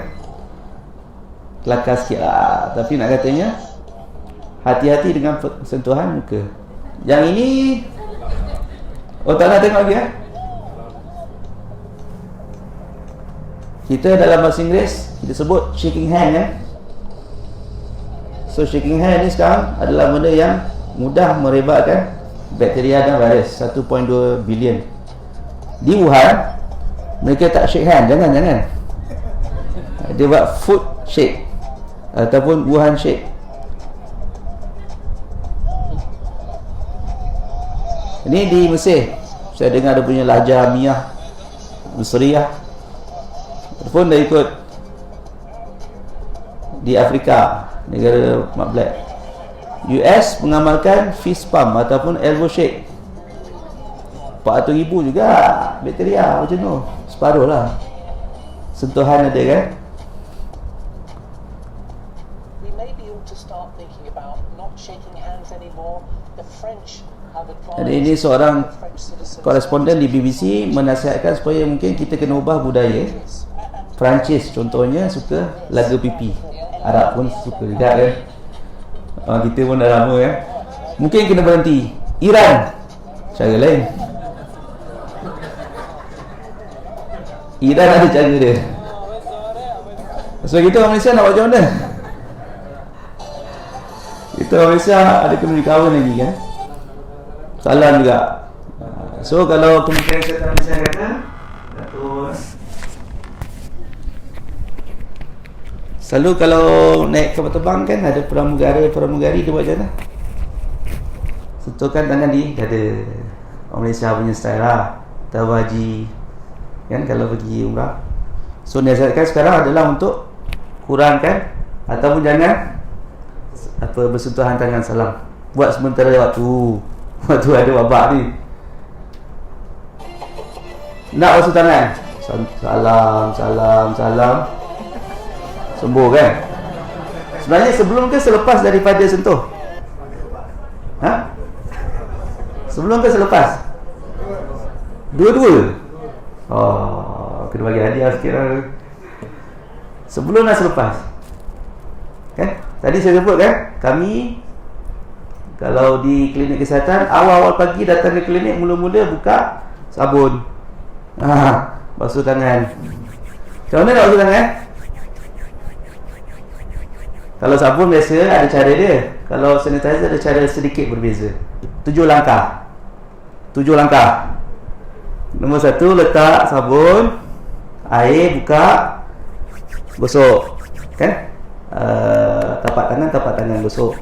Kelakar sikit lah. Tapi nak katanya hati-hati dengan sentuhan muka. Yang ini tak nak tengok lagi Kita dalam bahasa Inggeris kita sebut shaking hand So shaking hand ni sekarang adalah benda yang mudah merebakkan bakteria dan virus. 1.2 bilion. Di Wuhan mereka tak shake hand. Jangan dia buat foot shake ataupun Wuhan shake. Ini di Mesir. Saya dengar dia punya lahjah Miyah Mesriah pun dah ikut di Afrika, negara mak black. US mengamalkan fist pump ataupun elbow shake. 400,000 juga bakteria macam tu, separuh lah. Sentuhan ada kan. We maybe ought to start thinking about not shaking hands anymore. The French have advised. Jadi ini seorang koresponden di BBC menasihatkan supaya mungkin kita kena ubah budaya. Perancis contohnya suka laga pipi, Arab pun suka juga kan. Kita pun dah lama kan. Mungkin kena berhenti. Iran cara lain. Iran ada cara dia. So kita orang Malaysia nak buat macam mana? Kita orang Malaysia ada kena dikawal lagi kan. Salam juga. So kalau Kementerian Kesihatan Malaysia kata Datuk, selalu kalau naik kapal terbang kan ada pramugari dia buat macam mana? Sentuhkan tangan di dada. Orang Malaysia punya style lah. Tawaji kan kalau pergi umrah. So nasihatkan sekarang adalah untuk kurangkan ataupun jangan bersentuhan tangan salam. Buat sementara waktu ada wabak ni. Nak basuh tangan, salam, sembuh kan. Sebenarnya sebelum ke selepas daripada sentuh? Sebelum ke selepas? Dua-dua. Kena bagi hadiah sikit lah. Sebelum dan selepas kan? Tadi saya sebut kan, kami kalau di klinik kesihatan awal-awal pagi datang ke klinik, mula-mula buka sabun, basuh tangan. Macam mana nak basuh tangan? Kalau sabun biasa ada cara dia, kalau sanitizer ada cara sedikit berbeza. 7 langkah. Nombor 1, letak sabun, air, buka, gosok kan. Tapak tangan gosok.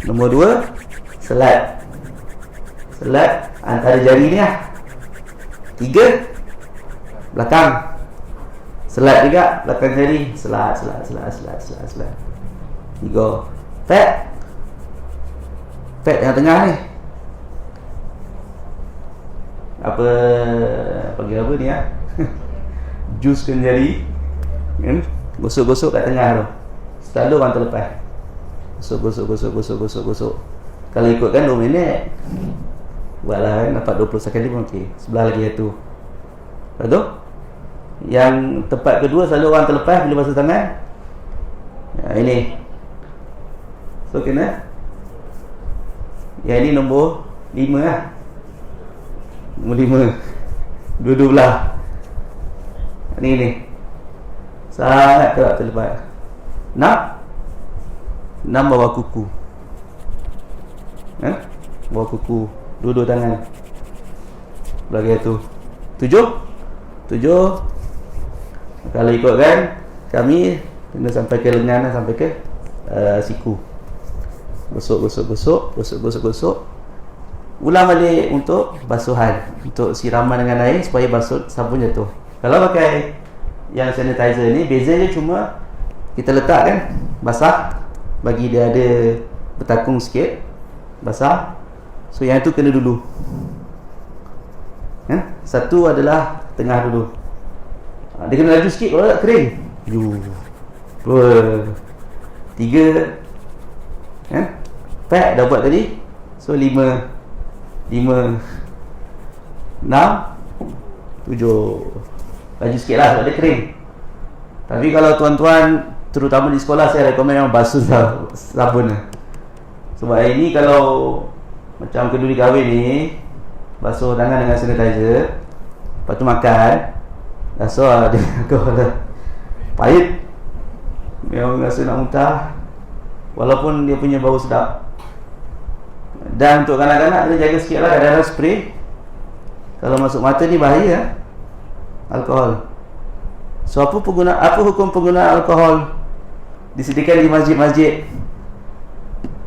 Nombor 2, selat antara jari ni lah. 3, belakang, selat juga belakang jari, selat. 3, pad yang tengah ni. Panggil apa ni juskan jari kan? Gosok-gosok kat tengah tu. Selalu orang terlepas. Gosok. Kalau ikutkan 2 minit, buatlah kan, dapat 20 sekali pun okey. Sebelah lagi tu. Lepas tu yang tempat kedua selalu orang terlepas bila basuh tangan. Ini. So kena. Yang ini nombor 5 lah. Nombor 5. Dua-dua belah. Ni sangat kerap terlepas. 6 bawah kuku. Bawah kuku, dua-dua tangan. Belakang tu. 7 kalau ikutkan kami kena sampai ke lengan, sampai ke siku. Gosok. Ulang balik untuk basuhan, untuk siraman dengan air supaya basuh sabun jatuh. Kalau pakai yang sanitizer ni, bezanya cuma kita letak kan, basah, bagi dia ada bertakung sikit, basah. So yang tu kena dulu. Satu adalah tengah dulu. Dia kena laju sikit kalau tak kering. 2 3 pack dah buat tadi. So 5 6 7. Laju sikit lah sebab dia kering. Tapi kalau tuan-tuan, terutama di sekolah, saya rekomen yang basuh sabun lah. Sebab hari ni kalau macam keduri kahwin ni, basuh tangan dengan sanitizer, lepas tu makan, rasa dia pahit, memang rasa nak muntah, walaupun dia punya bau sedap. Dan untuk kanak-kanak kena jaga sikit lah, kadang-kadang spray kalau masuk mata ni bahaya, alkohol. So apa hukum penggunaan alkohol disediakan di masjid-masjid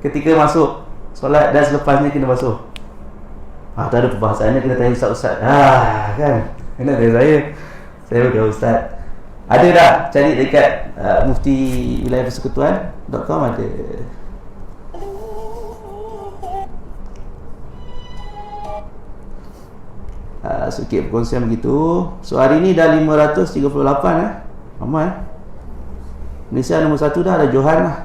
ketika masuk solat dan selepasnya kena basuh? Tak ada perbahasannya, kena tanya ustaz-ustaz. Kan kena tanya saya bukan ustaz. Ada dah, cari dekat Mufti Wilayah Persekutuan.com ada. Sikit perkongsian begitu. So hari ni dah 538 ramai. Malaysia nombor 1 dah, ada Johan lah.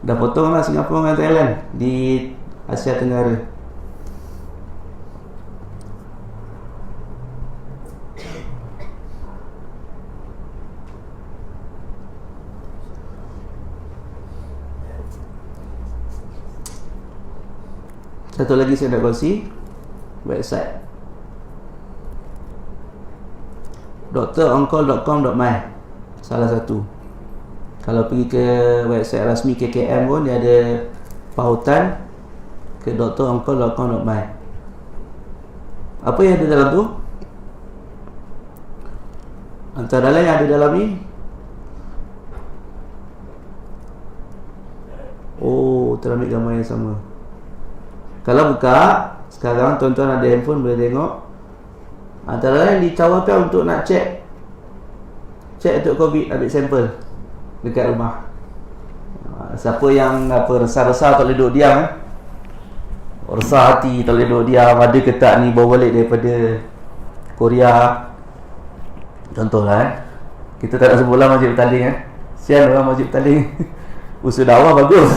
Dah potong lah Singapura dengan Thailand di Asia Tenggara. Satu lagi saya nak kongsi website dr.oncall.com.my, salah satu. Kalau pergi ke website rasmi KKM pun dia ada pautan ke dr.oncall.com.my. Apa yang ada dalam tu? Antara lain yang ada dalam ni, terambil gambar yang sama. Kalau buka sekarang, tuan-tuan ada handphone boleh tengok. Antara lain ditawarkan untuk nak cek untuk COVID, ambil sampel dekat rumah. Siapa yang resah-resah tak boleh duduk diam, resah hati tak boleh duduk diam, ada ke tak ni bawa balik daripada Korea contohlah, kita tak nak sebutlah Masjid Bertanding sian orang Masjid Bertanding usaha dakwah bagus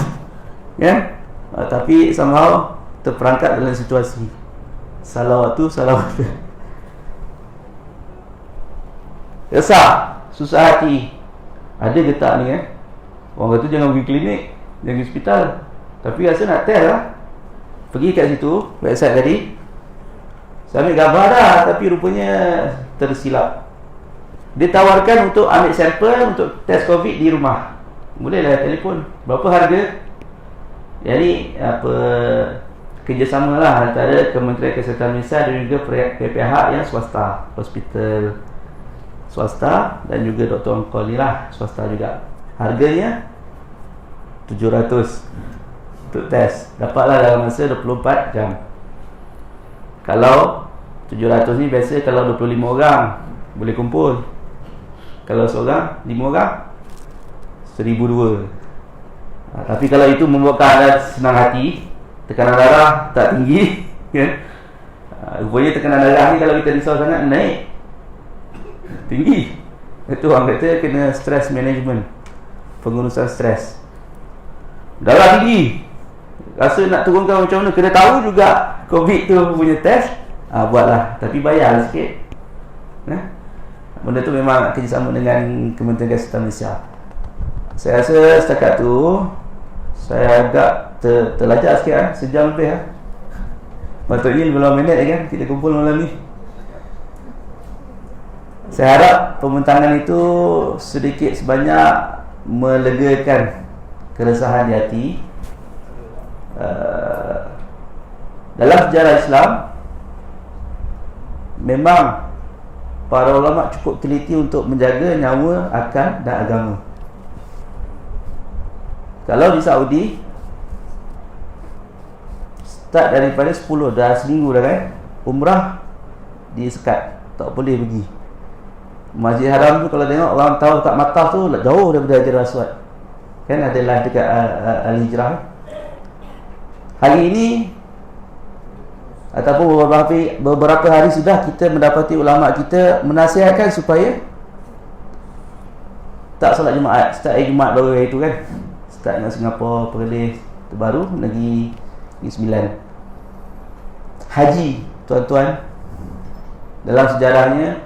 tapi somehow terperangkap dalam situasi salah waktu, salah waktu. Resah, susah hati, ada ke tak ni orang kata jangan pergi klinik, jangan pergi hospital, tapi rasa nak test lah. Pergi kat situ website tadi, saya ambil gambar dah, tapi rupanya tersilap. Dia tawarkan untuk ambil sampel untuk test COVID di rumah. Bolehlah telefon. Berapa harga? Jadi kerjasama lah antara Kementerian Kesihatan Malaysia dan juga pihak yang swasta, hospital swasta dan juga Dr. Oncall ni lah swasta juga. Harganya 700 untuk test. Dapatlah dalam masa 24 jam. Kalau 700 ni biasa kalau 25 orang boleh kumpul. Kalau seorang 5 orang 1,200. Tapi kalau itu membuatkan anda senang hati, tekanan darah tak tinggi rupanya tekanan darah ni kalau kita risau sangat naik tinggi. Itu orang kata kena stress management, pengurusan stres. Darah tinggi, rasa nak turunkan macam mana, kena tahu juga COVID tu punya test, buatlah, tapi bayar sikit. Benda tu memang kerjasama dengan Kementerian Kesihatan Malaysia. Saya rasa setakat tu saya agak terlajak sikit sejam lebih Patutnya 15 minit kan kita kumpul malam ni. Saya harap pembentangan itu sedikit sebanyak melegakan keresahan di hati. Dalam sejarah Islam memang para ulama cukup teliti untuk menjaga nyawa, akal dan agama. Kalau di Saudi start daripada 10 dah seminggu dah kan, umrah disekat, tak boleh pergi. Masjid Haram tu kalau tengok orang tahu kat Makkah tu jauh daripada Hajar Aswad. Kan adalah dekat Al-Hijrah. Hari ini ataupun beberapa hari sudah kita mendapati ulama kita menasihatkan supaya tak solat Jumaat. Start hari Jumaat baru hari itu kan. Start dengan Singapura, Perlis, terbaru Negeri Sembilan. Haji, tuan-tuan, dalam sejarahnya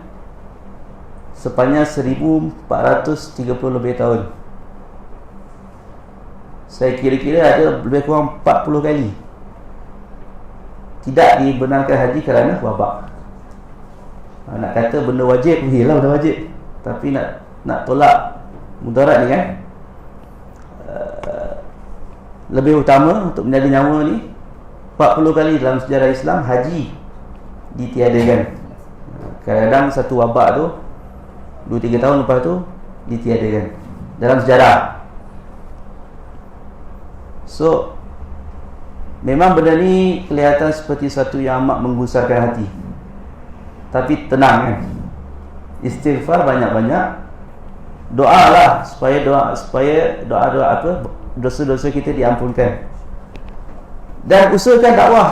sepanjang 1430 lebih tahun, saya kira-kira ada lebih kurang 40 kali tidak dibenarkan haji kerana wabak. Nak kata benda wajib, lah benda wajib, tapi nak tolak mudarat ni kan, lebih utama untuk menjaga nyawa ni. 40 kali dalam sejarah Islam haji ditiadakan. Kadang-kadang satu wabak tu 2-3 tahun lepas tu ditiadakan dalam sejarah. So memang benda ni kelihatan seperti satu yang amat menggusarkan hati. Tapi tenang kan, istighfar banyak-banyak, doa lah supaya doa apa, dosa-dosa kita diampunkan. Dan usahakan dakwah.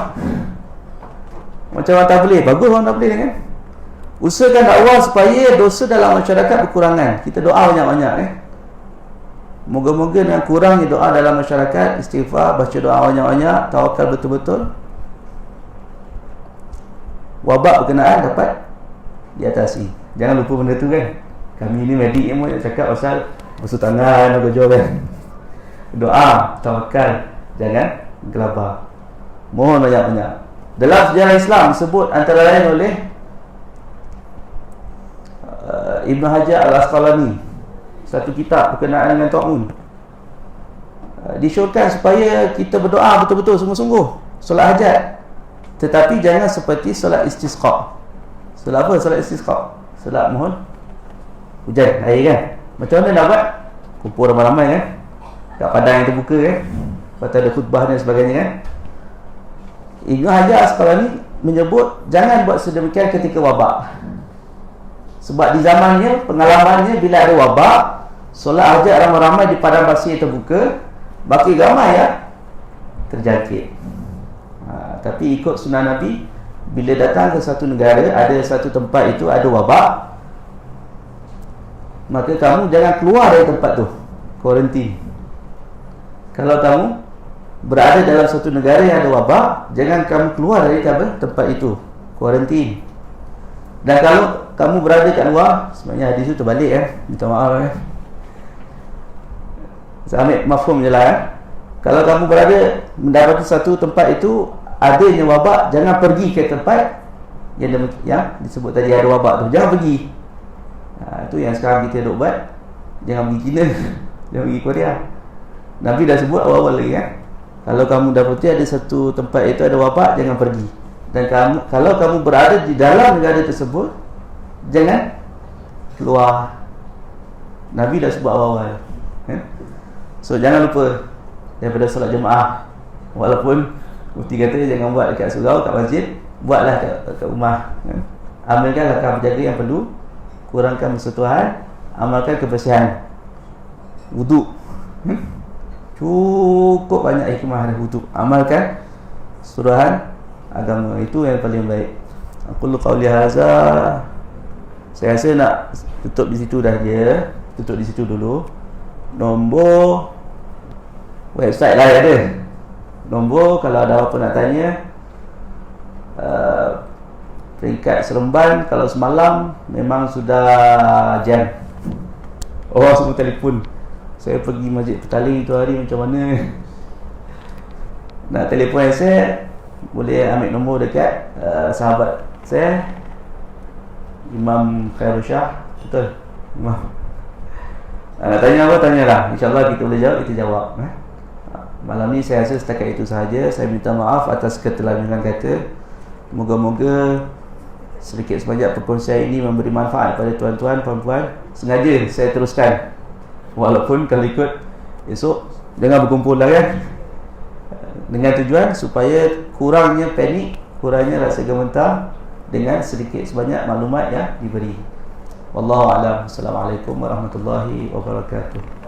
Macam orang tabligh, bagus orang tabligh kan. Usahakan dakwah supaya dosa dalam masyarakat berkurangan. Kita doa banyak-banyak Moga-moga dengan kurangnya doa dalam masyarakat, istighfar, baca doa banyak-banyak, tawakal betul-betul, wabak berkenaan dapat diatasi. Jangan lupa benda tu kan. Kami ni medik yang nak cakap pasal basuh tangan, berdoa kan. Doa, tawakal, jangan gelabah. Mohon banyak-banyak. Dalam sejarah Islam disebut antara lain oleh Ibn Hajar Al-Asqalani, satu kitab berkenaan dengan ta'un. Disyorkan supaya kita berdoa betul-betul sungguh-sungguh solat hajat, tetapi jangan seperti solat istisqa. Solat apa? Solat istisqa, solat mohon hujan air kan. Macam mana nak buat? Kumpul ramai-ramai kan, kat padang yang terbuka kan, lepas ada khutbah dan sebagainya kan. Ibn Hajar Al-Asqalani menyebut jangan buat sedemikian ketika wabak. Sebab di zamannya, pengalamannya, bila ada wabak, solat hajat ramai-ramai di padang pasir terbuka, makin ramai terjangkit. Tapi ikut sunnah Nabi, bila datang ke satu negara, ada satu tempat itu ada wabak, maka kamu jangan keluar dari tempat tu, kuarantin. Kalau kamu berada dalam satu negara yang ada wabak, jangan kamu keluar dari tempat itu, kuarantin. Dan kalau kamu berada kat luar, sebenarnya hadis tu terbalik minta maaf saya ambil mafhum je lah Kalau kamu berada mendapati satu tempat itu adanya wabak, jangan pergi ke tempat yang disebut tadi ada wabak tu, jangan pergi. Itu yang sekarang kita duk buat. Jangan pergi China, jangan pergi Korea. Nabi dah sebut awal-awal lagi kalau kamu dapati ada satu tempat itu ada wabak, jangan pergi. Dan kalau kamu berada di dalam negara tersebut, jangan keluar. Nabi dah sebut awal-awal So jangan lupa daripada solat jemaah. Walaupun mufti kata jangan buat dekat surau, kat masjid, buatlah kat rumah. Amalkan langkah berjaga yang perlu, kurangkan bersentuhan, amalkan kebersihan wuduk. Cukup banyak hikmah ada wuduk. Amalkan suruhan agama, itu yang paling baik. Aqulu qawli hadza. Saya rasa nak tutup di situ dah dia. Tutup di situ dulu. Nombor website lah ada. Nombor kalau ada apa nak tanya. Peringkat Seremban kalau semalam memang sudah jam. Semua telefon. Saya pergi Masjid Petaling tu hari macam mana. Nak telefon saya, boleh ambil nombor dekat sahabat saya, Imam Khairul Shah. Betul Imam. Nak tanya apa, tanyalah. InsyaAllah kita boleh jawab, kita jawab. Malam ni saya rasa setakat itu sahaja. Saya minta maaf atas keterlambatan kata. Moga-moga sedikit sebanyak perkongsian ini memberi manfaat pada tuan-tuan, puan-puan. Sengaja saya teruskan, walaupun kalau ikut esok jangan berkumpul lah kan, dengan tujuan supaya kurangnya panik, kurangnya rasa gemetar dengan sedikit sebanyak maklumat yang diberi. Wallahu a'lam. Assalamualaikum warahmatullahi wabarakatuh.